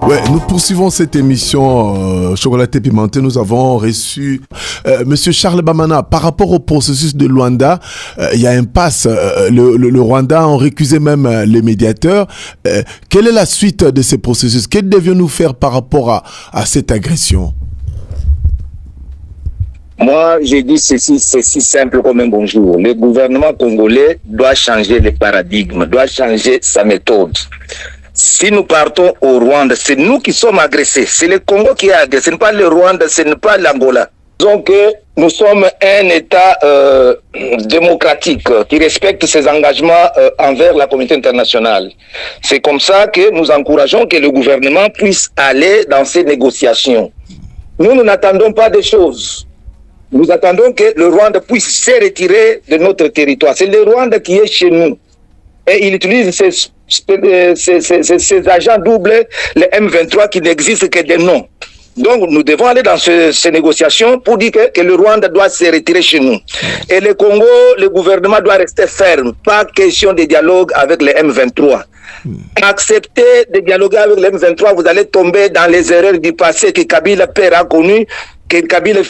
Ouais, nous poursuivons cette émission Chocolaté Pimenté. Nous avons reçu Monsieur Charles Bamana. Par rapport au processus de Luanda, il y a un passe. Le Rwanda a récusé même les médiateurs. Quelle est la suite de ces processus? Que devions-nous faire par rapport à cette agression? Moi, j'ai dit ceci, c'est si simple comme un bonjour. Le gouvernement congolais doit changer le paradigme, doit changer sa méthode. Si nous partons au Rwanda, c'est nous qui sommes agressés. C'est le Congo qui est agressé, ce n'est pas le Rwanda, ce n'est pas l'Angola. Donc, nous sommes un État démocratique qui respecte ses engagements envers la communauté internationale. C'est comme ça que nous encourageons que le gouvernement puisse aller dans ces négociations. Nous n'attendons pas des choses. Nous attendons que le Rwanda puisse se retirer de notre territoire. C'est le Rwanda qui est chez nous. Et il utilise ces agents doubles, les M23, qui n'existent que des noms. Donc, nous devons aller dans ces négociations pour dire que le Rwanda doit se retirer chez nous. Et le Congo, le gouvernement doit rester ferme. Pas question de dialogue avec les M23. Acceptez de dialoguer avec les M23, vous allez tomber dans les erreurs du passé que Kabila Père a connu, que Kabila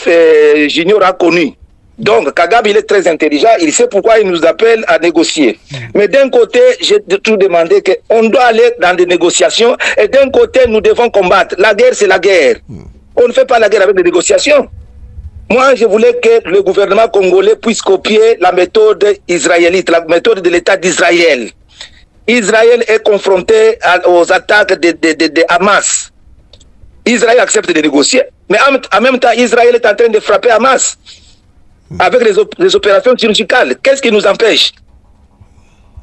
Junior a connu. Donc, Kagame, il est très intelligent, il sait pourquoi il nous appelle à négocier. Mais d'un côté, j'ai tout demandé qu'on doit aller dans des négociations, et d'un côté, nous devons combattre. La guerre, c'est la guerre. On ne fait pas la guerre avec des négociations. Moi, je voulais que le gouvernement congolais puisse copier la méthode israélite, la méthode de l'État d'Israël. Israël est confronté aux attaques de Hamas. Israël accepte de négocier, mais en même temps, Israël est en train de frapper Hamas. Avec les opérations chirurgicales, qu'est-ce qui nous empêche?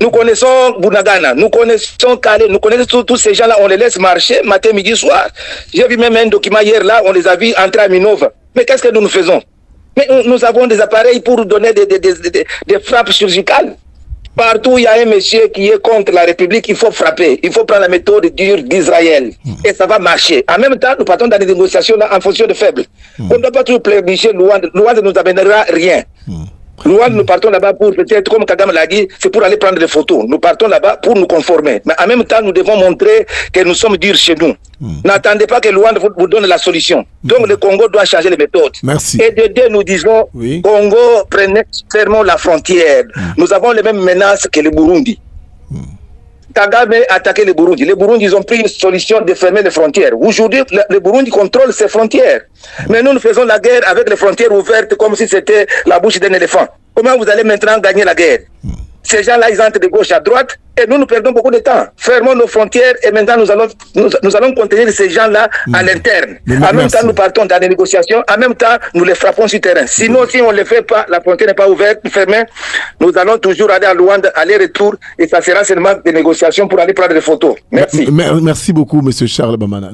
Nous connaissons Bunagana, nous connaissons Calais, nous connaissons tous ces gens-là, on les laisse marcher matin, midi, soir. J'ai vu même un document hier là, on les a vus entrer à Minova. Mais qu'est-ce que nous faisons? Mais nous avons des appareils pour donner des frappes chirurgicales. Partout où il y a un monsieur qui est contre la République, il faut frapper. Il faut prendre la méthode dure d'Israël. Et ça va marcher. En même temps, nous partons dans des négociations là, en fonction de faibles. On ne doit pas toujours plébisciter Luanda. Luanda ne nous amènera rien. Luanda, nous partons là-bas pour, peut-être, comme Kagame l'a dit, c'est pour aller prendre des photos. Nous partons là-bas pour nous conformer. Mais en même temps, nous devons montrer que nous sommes durs chez nous. N'attendez pas que Luanda vous donne la solution. Donc le Congo doit changer les méthodes. Merci. Et de deux, nous disons, Congo, fermons la frontière. Nous avons les mêmes menaces que le Burundi. Kagame a attaqué le Burundi. Les Burundi, ils ont pris une solution de fermer les frontières. Aujourd'hui, le Burundi contrôle ses frontières. Mais nous faisons la guerre avec les frontières ouvertes comme si c'était la bouche d'un éléphant. Comment vous allez maintenant gagner la guerre? Ces gens-là, ils entrent de gauche à droite et nous perdons beaucoup de temps. Fermons nos frontières et maintenant nous allons contenir ces gens-là à l'interne. En même temps, nous partons dans des négociations. En même temps, nous les frappons sur terrain. Sinon, si on ne le fait pas, la frontière n'est pas ouverte, fermée, nous allons toujours aller à Luanda, aller-retour, et ça sera seulement des négociations pour aller prendre des photos. Merci. Merci beaucoup, Monsieur Charles Bamana.